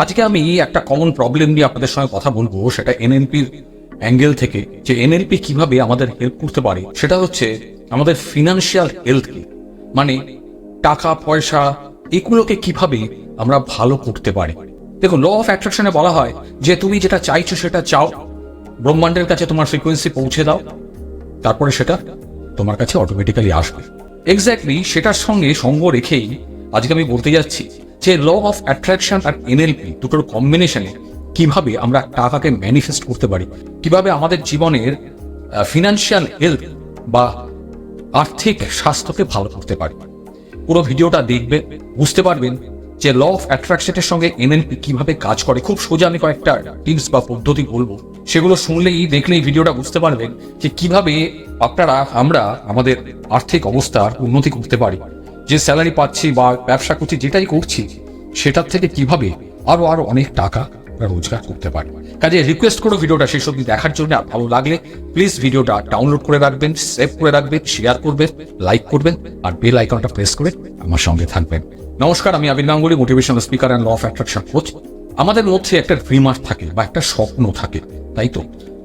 আজকে আমি একটা কমন প্রবলেম নিয়ে আপনাদের সঙ্গে কথা বলবো, সেটা এনএলপির অ্যাঙ্গেল থেকে। যে এনএলপি কিভাবে আমাদের হেল্প করতে পারে, সেটা হচ্ছে আমাদের ফিনান্সিয়াল হেলথকে, মানে টাকা পয়সা এগুলোকে কিভাবে আমরা ভালো করতে পারি। দেখুন, ল অফ অ্যাট্রাকশনে বলা হয় যে তুমি যেটা চাইছো সেটা চাও, ব্রহ্মাণ্ডের কাছে তোমার ফ্রিকোয়েন্সি পৌঁছে দাও, তারপরে সেটা তোমার কাছে অটোমেটিক্যালি আসবে। এক্স্যাক্টলি সেটার সঙ্গে সঙ্গ রেখেই আজকে আমি বলতে যাচ্ছি যে ল অফ অ্যাট্রাকশন আর এনএলপি দুটোর কম্বিনেশনে কিভাবে আমরা টাকাকে ম্যানিফেস্ট করতে পারি, কিভাবে আমাদের জীবনের ফিনান্সিয়াল হেলথ বা আর্থিক স্বাস্থ্যকে ভালো করতে পারি। পুরো ভিডিওটা দেখবেন, বুঝতে পারবেন যে ল অফ অ্যাট্রাকশনের সঙ্গে এনএলপি কিভাবে কাজ করে। খুব সোজা আমি কয়েকটা টিপস বা পদ্ধতি বলবো, সেগুলো শুনলেই দেখলেই ভিডিওটা বুঝতে পারবেন যে কিভাবে আমরা আমাদের আর্থিক অবস্থার উন্নতি করতে পারি। যে স্যালারি পাচ্ছি বা ব্যবসা করছি, যেটাই করছি, সেটার থেকে কিভাবে আরো অনেক টাকা রোজগার করতে পারি। কাজে রিকোয়েস্ট করো ভিডিওটা শেষ অবধি দেখার জন্য। আর ভালো লাগলে প্লিজ ভিডিওটা ডাউনলোড করে রাখবেন, সেভ করে রাখবেন, শেয়ার করবেন, লাইক করবেন, আর বেল আইকনটা প্রেস করে আমার সঙ্গে থাকবেন। নমস্কার, আমি Abir Ganguly, motivational speaker and law of attraction coach. আমাদের মধ্যে একটা ড্রিমার থাকে বা একটা স্বপ্ন থাকে, তাই তো?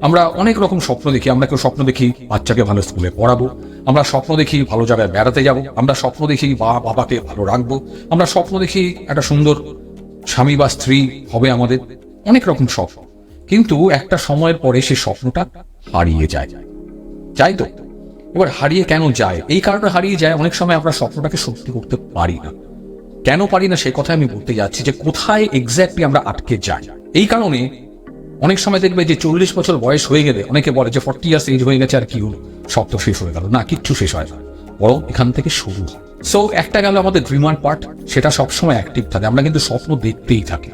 আমরা অনেক রকম স্বপ্ন দেখি। আমরা কেউ স্বপ্ন দেখি বাচ্চাকে ভালো স্কুলে পড়াবো, আমরা স্বপ্ন দেখি ভালো জায়গায় বেড়াতে যাব, আমরা স্বপ্ন দেখি বাবাকে ভালো রাখবো, আমরা স্বপ্ন দেখি একটা সুন্দর স্বামী বা স্ত্রী হবে আমাদের, অনেক রকম স্বপ্ন। কিন্তু একটা সময়ের পরে সেই স্বপ্নটা হারিয়ে যায়, যাই তো? এবার হারিয়ে কেন যায়? এই কারণে হারিয়ে যায়, অনেক সময় আমরা স্বপ্নটাকে সত্যি করতে পারি না। কেন পারি না সেই কথা আমি বলতে যাচ্ছি, যে কোথায় এক্স্যাক্টলি আমরা আটকে যাই। এই কারণে অনেক সময় দেখবে যে 40 বছর বয়স হয়ে গেলে অনেকে বলে যে 40 ইয়ার্স এজ হয়ে গেছে, আর কি হলো, সব তো শেষ হয়ে গেল। না, কিচ্ছু শেষ হয় না, বরং এখান থেকে শুরু। সো একটা গেল আমাদের ড্রিমার পার্ট, সেটা সবসময় অ্যাক্টিভ থাকে। আমরা কিন্তু স্বপ্ন দেখতেই থাকি,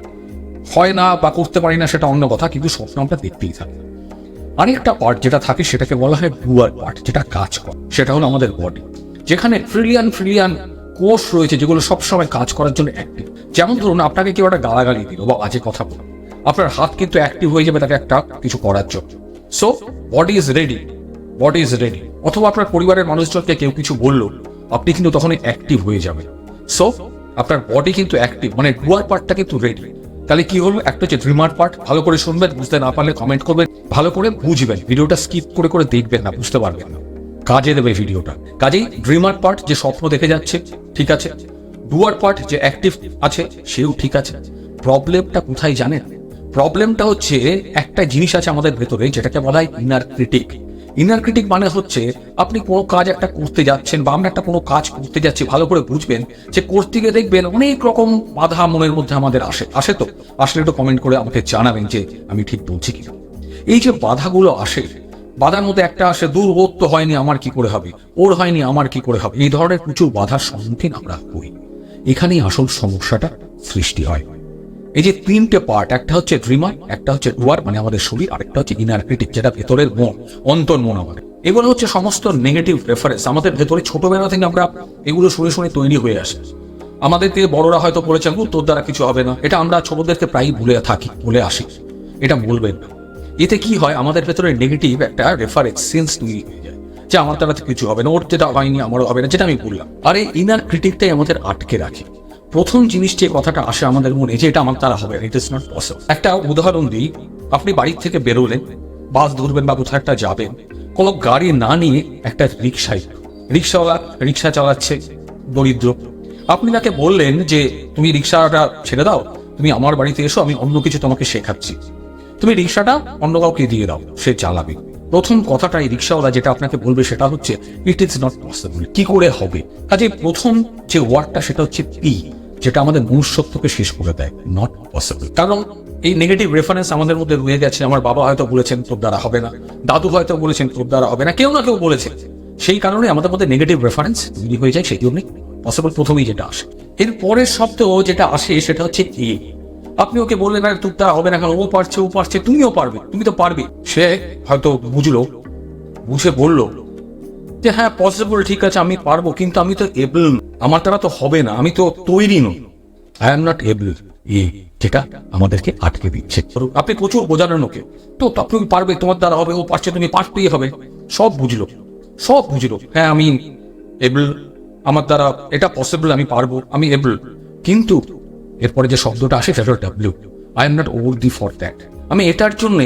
হয় না বা করতে পারি না সেটা অন্য কথা, কিন্তু স্বপ্ন আমরা দেখতেই থাকি। আরেকটা পার্ট যেটা থাকে সেটাকে বলা হয় ডুয়ার পার্ট, যেটা কাজ করে। সেটা হলো আমাদের বডি, যেখানে ট্রিলিয়ন কোষ রয়েছে যেগুলো সবসময় কাজ করার জন্য অ্যাক্টিভ। যেমন ধরুন, আপনাকে কেউ একটা গালাগালি দিল বা বাজে কথা বলল, আপনার হাত কিন্তু অ্যাক্টিভ হয়ে যাবে তাকে একটা কিছু করার জন্য। So body is ready. অথবা আপনার পরিবারের মানুষজনকে কেউ কিছু বলল, আপনি কিন্তু তখনই অ্যাক্টিভ হয়ে যাবেন। সো আপনার বডি কিন্তু অ্যাক্টিভ, মানে ডুয়ার পার্টটা কিন্তু রেডি। তাহলে কি হলো? একটা হচ্ছে ড্রিমার পার্ট। ভালো করে শুনবেন, বুঝতে না পারলে কমেন্ট করবেন, ভালো করে বুঝবেন, ভিডিওটা স্কিপ করে দেখবেন না, বুঝতে পারবেন না, কাজে দেবে ভিডিওটা। কাজেই ড্রিমার পার্ট যে স্বপ্ন দেখে যাচ্ছে, ঠিক আছে। ডুয়ার পার্ট যে অ্যাক্টিভ আছে, সেও ঠিক আছে। প্রবলেমটা কোথায় জানেন? প্রবলেমটা হচ্ছে একটা জিনিস আছে আমাদের ভেতরে, যেটাকে বলা হয় ইনার ক্রিটিক। ইনার ক্রিটিক মানে হচ্ছে আপনি কোনো কাজ একটা করতে যাচ্ছেন, বা আমরা একটা কোনো কাজ করতে যাচ্ছি, ভালো করে বুঝবেন যে করতে গিয়ে দেখবেন অনেক রকম বাধা মনের মধ্যে আমাদের আসে তো আসলে একটু কমেন্ট করে আমাকে জানাবেন যে আমি ঠিক বলছি কিনা। এই যে বাধাগুলো আসে, বাধার মধ্যে একটা আসে, দূর ওর তো হয়নি, আমার কি করে হবে, ওর হয়নি, আমার কি করে হবে। এই ধরনের প্রচুর বাধার সম্মুখীন আমরা হই। এখানেই আসল সমস্যাটা সৃষ্টি হয়। এই যে তিনটে পার্ট, একটা হচ্ছে ড্রিমার, একটা হচ্ছে ডুয়ার মানে আমাদের শরীর, আরেকটা হচ্ছে ইনার ক্রিটিক, যেটা ভেতরের মন, অন্তর মন আমাদের। এগুলো হচ্ছে সমস্ত নেগেটিভ রেফারেন্স আমাদের ভেতরে। ছোটবেলা থেকে আমরা এগুলো শুনে তৈরি হয়ে আসে। আমাদের থেকে বড়রা হয়তো বলেছেন তোর দ্বারা কিছু হবে না, এটা আমরা ছোটদেরকে প্রায় বলে আসি। এটা বলবেন না। এতে কি হয়, আমাদের ভেতরে নেগেটিভ একটা রেফারেন্স সেন্স তৈরি হয়ে যায় যে আমার দ্বারা কিছু হবে না, ওর যেটা হয়নি আমারও হবে না, যেটা আমি বললাম। আর এই ইনার ক্রিটিকটাই আমাদের আটকে রাখে। প্রথম জিনিস যে কথাটা আসে আমাদের মনে, যে এটা আমার দ্বারা হবে, ইট ইজ নট পসিবল। একটা উদাহরণ দিই, আপনি বাড়ির থেকে বেরোলেন, বাস ধরবেন বা কোথাও একটা যাবেন, কোনো গাড়ি না নিয়ে একটা রিক্সাওয়ালা রিক্সা চালাচ্ছে, দরিদ্র। আপনি তাকে বললেন যে তুমি রিক্সাটা ছেড়ে দাও, তুমি আমার বাড়িতে এসো, আমি অন্য কিছু তোমাকে শেখাচ্ছি, তুমি রিক্সাটা অন্য কাউকে দিয়ে দাও, সে চালাবে। প্রথম কথাটা এই রিক্সাওয়ালা যেটা আপনাকে বলবে সেটা হচ্ছে ইট ইজ নট পসিবল। কি করে হবে? কাজে প্রথম যে ওয়ার্ডটা সেটা হচ্ছে পি, যেটা আমাদের মনুষ্যত্বকে শেষ করে দেয়, নট পসিবল। কারণ এই নেগেটিভ রেফারেন্স আমাদের মধ্যে রয়ে গেছে। আমার বাবা হয়তো বলেছেন তোর দ্বারা হবে না, দাদু হয়তো বলেছেন তোর দ্বারা হবে না, কেউ না কেউ বলেছে। সেই কারণে আমাদের মধ্যে নেগেটিভ রেফারেন্স তৈরি হয়ে যায়, সেই জন্যই পসিবল প্রথমেই যেটা আসে। এর পরের শব্দ যেটা আসে সেটা হচ্ছে এ। আপনি ওকে বললেন না তোর দ্বারা হবে না, কারণ ও পারছে, তুমিও পারবে, তুমি তো পারবে। সে হয়তো বুঝে বলল যে হ্যাঁ পসিবল, ঠিক আছে আমি পারবো, কিন্তু আমি তো এবল, আমার দ্বারা তো হবে না, আমি তো তৈরি নই, আই এম নট এবল। যেটা আমাদেরকে আটকে দিচ্ছে। আপনি প্রচুর বোঝালেন ওকে, তো আপনি পারবে, তোমার দ্বারা হবে, ও পারছে, তুমি পারতেই হবে। সব বুঝলো, হ্যাঁ আমি এবল, আমার দ্বারা এটা পসিবল, আমি পারবো, আমি এবল। কিন্তু এরপরে যে শব্দটা আসে সেটা হলো W. I am not worthy for that. আমি এটার জন্য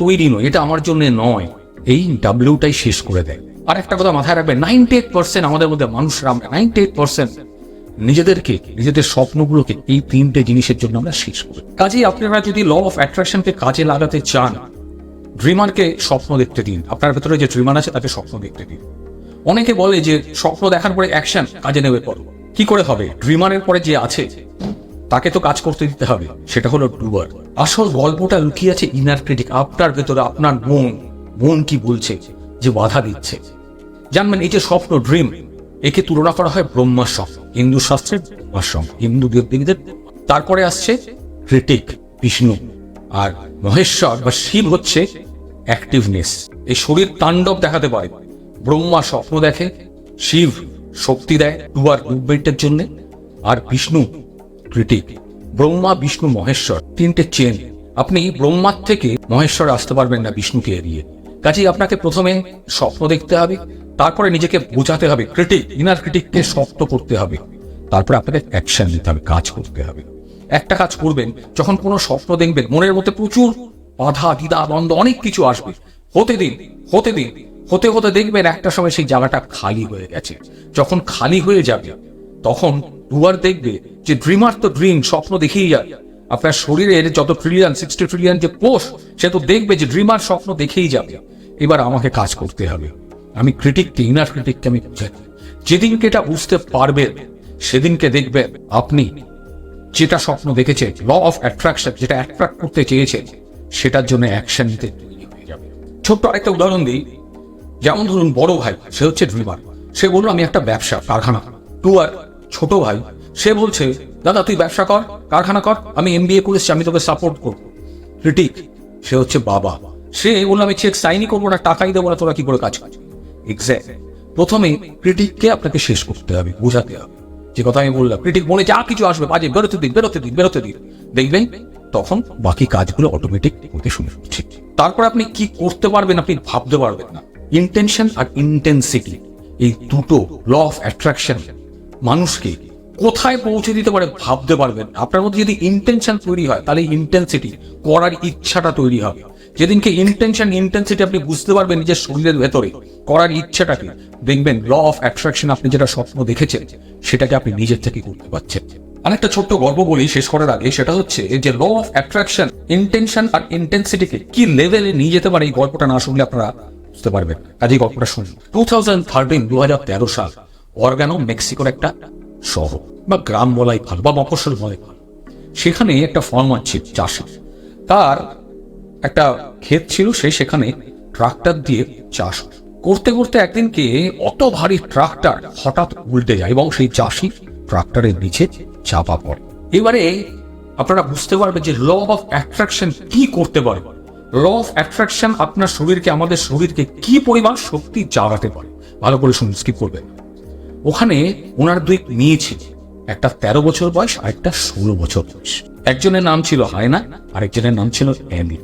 তৈরি নই, এটা আমার জন্য নয়। এই ডাব্লিউটাই শেষ করে দেয়। আর একটা কথা মাথায় রাখবেন, 98% আমাদের মধ্যে মানুষরা, 98% নিজেদেরকে, নিজেদের স্বপ্নগুলোকে এই 3টে জিনিসের জন্য আমরা শেষ করি। কাজেই আপনারা যদি ল অফ অ্যাট্রাকশনকে কাজে লাগাতে চান, ড্রিমারকে স্বপ্ন দেখতে দিন। আপনার ভেতরে যে ড্রিমার আছে তাকে স্বপ্ন দেখতে দিন। অনেকে বলে যে স্বপ্ন দেখার পরে অ্যাকশন, কাজে নেমে পড়ো। কি করে হবে? ড্রিমারের পরে যে আছে তাকে তো কাজ করতে দিতে হবে, সেটা হলো ডুয়ার। আসল গল্পটা লুকিয়ে আছে ইনার ক্রিটিক, আপনার ভেতরে। আপনার মন কি বলছে, যে বাধা দিচ্ছে। জানবেন, এই যে স্বপ্ন, ড্রিম, একে তুলনা করা হয় ব্রহ্মার সঙ্গে, হিন্দু শাস্ত্রের ব্রহ্মার সঙ্গে, হিন্দু দেবদেবীদের। তারপরে আসছে ক্রিটিক বিষ্ণু, আর মহেশ্বর বা শিব হচ্ছে অ্যাক্টিভনেস। এই শরীর তাণ্ডব দেখাতে পারে। ব্রহ্মা স্বপ্ন দেখে, শিব শক্তি দেয় ডুয়ার মুভমেন্টের জন্য, আর বিষ্ণু ক্রিটিক। ব্রহ্মা, বিষ্ণু, মহেশ্বর, 3টে চেন। আপনি ব্রহ্মার থেকে মহেশ্বর আসতে পারবেন না বিষ্ণুকে এড়িয়ে। কাজেই আপনাকে প্রথমে স্বপ্ন দেখতে হবে, তারপরে নিজেকে বোঝাতে হবে, ক্রিটিক, ইনার ক্রিটিককে শক্ত করতে হবে, তারপরে আপনাকে অ্যাকশন নিতে হবে, কাজ করতে হবে। একটা কাজ করবেন, যখন কোনো স্বপ্ন দেখবেন, মনের মধ্যে প্রচুর বাধা, দ্বিধা, দ্বন্দ্ব, অনেক কিছু আসবে। হতে দিন, হতে হতে দেখবেন একটা সময় সেই জায়গাটা খালি হয়ে গেছে। যখন খালি হয়ে যাবে, তখন ডুয়ার দেখবে যে ড্রিমার তো ড্রিম, স্বপ্ন দেখেই যায়। আপনার শরীরের যত ট্রিলিয়ন, 60 ট্রিলিয়ন যে কোষ, সে তো দেখবে যে ড্রিমার স্বপ্ন দেখেই যাবে। এবার আমাকে কাজ করতে হবে। আমি ক্রিটিককে, ইনার ক্রিটিককে আমি বুঝাই। যেদিনকে এটা বুঝতে পারবেন, সেদিনকে দেখবেন আপনি যেটা স্বপ্ন দেখেছেন, ল অফ অ্যাট্রাকশন, যেটা অ্যাট্রাক্ট করতে চেয়েছেন, সেটার জন্য অ্যাকশন নিতে তৈরি হয়ে যাবে। ছোট্ট আরেকটা উদাহরণ দিই। যেমন ধরুন, বড় ভাই, সে হচ্ছে ড্রিমার। সে বলল আমি একটা ব্যবসা, কারখানা। ডুয়ার ছোট ভাই, সে বলছে দাদা তুই ব্যবসা কর, কারখানা কর, আমি MBA করেছি, আমি তোকে সাপোর্ট করবো। ক্রিটিক, সে হচ্ছে বাবা। সে বললো আমি চেক সাইনই করবো না, টাকাই দেবো না, তোরা কি করে কাজ করছিস। এক্স্যাক্ট। প্রথমে ক্রিটিককে আপনাকে শেষ করতে হবে, বোঝাতে হবে। যে কথা আমি বললাম, ক্রিটিক মনে যা কিছু আসবে বাজে, বেরোতে দিন। দেখবেন তখন বাকি কাজগুলো অটোমেটিক হতে শুরু করছে। তারপর আপনি কি করতে পারবেন, আপনি ভাবতে পারবেন না। ইন্টেনশন আর ইন্টেন্সিটি, এই দুটো ল অফ অ্যাট্রাকশন মানুষকে কোথায় পৌঁছে দিতে পারে ভাবতে পারবেন। আপনার মধ্যে যদি ইন্টেনশন তৈরি হয়, তাহলে ইন্টেন্সিটি, করার ইচ্ছাটা তৈরি হবে। যেদিনকে ইন্টেন্সিটি আপনি বুঝতে পারবেন নিজের শরীরের ভেতরে, করার ইচ্ছাটাকে, দেখবেন ল অফ অ্যাট্রাকশন, আপনি যেটা স্বপ্ন দেখেছেন সেটাকে আপনি নিজের থেকে করতে পারছেন। আরেকটা ছোট্ট গল্প বলি শেষ করার আগে, সেটা হচ্ছে যে ল অফ অ্যাট্রাকশন ইন্টেনশন আর ইন্টেন্সিটিকে কি লেভেলে নিয়ে যেতে পারে, এই গল্পটা না শুনলে আপনারা বুঝতে পারবেন। কাজে গল্পটা শুনুন। 2013 সাল, অর্গানো, মেক্সিকোর একটা শহর বা গ্রাম বলাই ভালো, বা মফস্বল বলাই ভালো। সেখানে একটা ফার্মার ছিল, চাষি। তার একটা ক্ষেত ছিল, সেখানে ট্রাক্টর দিয়ে চাষ করতে করতে একদিনকে অত ভারী ট্রাক্টর হঠাৎ উল্টে যায় এবং সেই চাষি ট্রাক্টরের নিচে চাপা পড়ে। এবারে আপনারা বুঝতে পারবেন যে ল অফ অ্যাট্রাকশন কি করতে পারে। ল অফ অ্যাট্রাকশন আপনার শরীরকে, আমাদের শরীরকে কি পরিমাণ শক্তি জাগাতে পারে। ভালো করে শুনুন, স্কিপ করবেন। ওখানে ওনার 2 মেয়ে ছিল, একটা 13 বছর বয়স আর একটা 16 বছর বয়স। একজনের নাম ছিল হায়না, আরেকজনের নাম ছিল অ্যানি।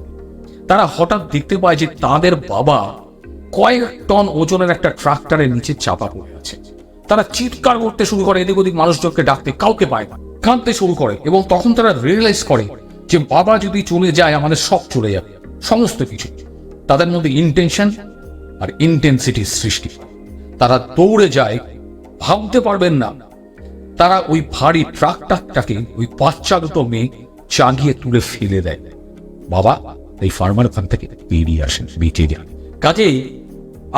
তারা হঠাৎ দেখতে পায় যে তাদের বাবা কয়েক টন ওজনের একটা ট্রাক্টরের নিচে চাপা পড়ে আছে। তারা চিৎকার করতে শুরু করে, এদিক ওদিক মানুষজনকে ডাকতে, কাউকে পায় না, কাঁদতে শুরু করে। এবং তখন তারা রিয়েলাইজ করে যে বাবা যদি চলে যায়, আমাদের সব চলে যাবে, সমস্ত কিছু। তাদের মধ্যে ইন্টেনশন আর ইন্টেন্সিটির সৃষ্টি। তারা দৌড়ে যায়, ভাবতে পারবেন না, তারা ওই ভারী ট্রাক্টরটাকে ওই বাচ্চা দুটো মেয়ে চাগিয়ে তুলে ফেলে দেয়। বাবা এই ফার্মার ওখান থেকে বেরিয়ে আসেন, বেঁচে যান। কাজেই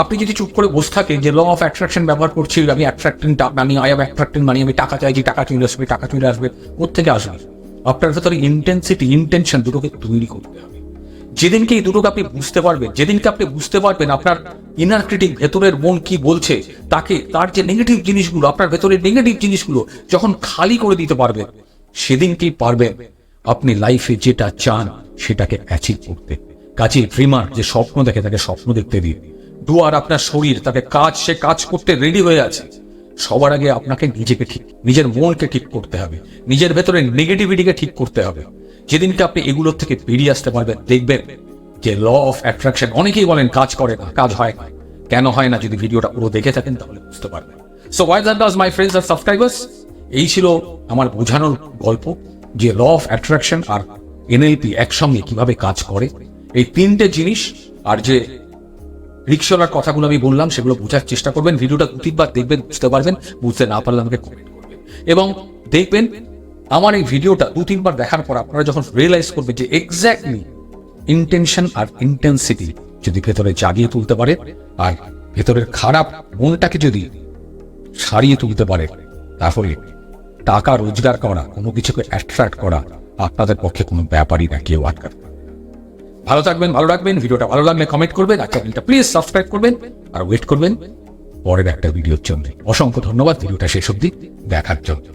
আপনি যদি চুপ করে বসে থাকেন যে ল অফ অ্যাট্রাকশন ব্যবহার করছি, আমি attracting money, I am attracting money, আমি টাকা চাইছি, টাকা চলে আসবে, কোত্থেকে আসবে? আপনার ভেতরে ইন্টেন্সিটি, ইন্টেনশন দুটোকে তৈরি করতে হবে। যেদিনকে এই দুটোকে আপনি বুঝতে পারবেন, যেদিনকে আপনি বুঝতে পারবেন আপনার ইনার ক্রিটিক, ভেতরের মন কি বলছে, তাকে, তার যে নেগেটিভ জিনিসগুলো, আপনার ভেতরের নেগেটিভ জিনিসগুলো যখন খালি করে দিতে পারবেন, সেদিনকেই পারবেন আপনি লাইফে যেটা চান সেটাকে অ্যাচিভ করতে। কাজে ড্রিমার যে স্বপ্ন দেখে, তাকে স্বপ্ন দেখতে দিন। ডুয়ার আপনার শরীর, তাকে সে কাজ করতে রেডি হয়ে আছে। সবার আগে আপনাকে নিজেকে ঠিক, নিজের মনকে ঠিক করতে হবে, নিজের ভেতরে নেগেটিভিটিকে ঠিক করতে হবে। যেদিনকে আপনি এগুলোর থেকে বেরিয়ে আসতে পারবেন, দেখবেন যে ল অফ অ্যাট্রাকশন, অনেকেই বলেন কাজ করে না, কাজ হয় না। কেন হয় না? যদি ভিডিওটা পুরো দেখে থাকেন তাহলে বুঝতে পারবেন। So why that does my friends আর সাবস্ক্রাইবার্স, এই ছিল আমার বোঝানোর গল্প। যে ল অফ অ্যাট্রাকশন আর এনএলপি একসঙ্গে কিভাবে কাজ করে, এই তিনটে জিনিস আর যে রিক্সাওয়ালার কথাগুলো আমি বললাম সেগুলো বোঝার চেষ্টা করবেন। ভিডিওটা 2-3 বার দেখবেন, বুঝতে পারবেন। বুঝতে না পারলে আমাকে কমেন্ট করবেন। এবং দেখবেন আমার এই ভিডিওটা 2-3 বার দেখার পর আপনারা যখন রিয়েলাইজ করবেন যে এক্স্যাক্টলি ইন্টেনশন আর ইন্টেন্সিটি যদি ভেতরে জাগিয়ে তুলতে পারে আর ভেতরের খারাপ মনটাকে যদি সারিয়ে তুলতে পারে, তাহলে টাকা রোজগার করা, কোনো কিছুকে অ্যাট্রাক্ট করা আপনাদের পক্ষে কোনো ব্যাপারই না, কেউ আটকাতে পারে। ভালো থাকবেন, ভালো রাখবেন। ভিডিওটা ভালো লাগলে কমেন্ট করবেন, আর চ্যানেলটা প্লিজ সাবস্ক্রাইব করবেন, আর ওয়েট করবেন পরের একটা ভিডিওর জন্য। অসংখ্য ধন্যবাদ ভিডিওটা শেষ অবধি দেখার জন্য।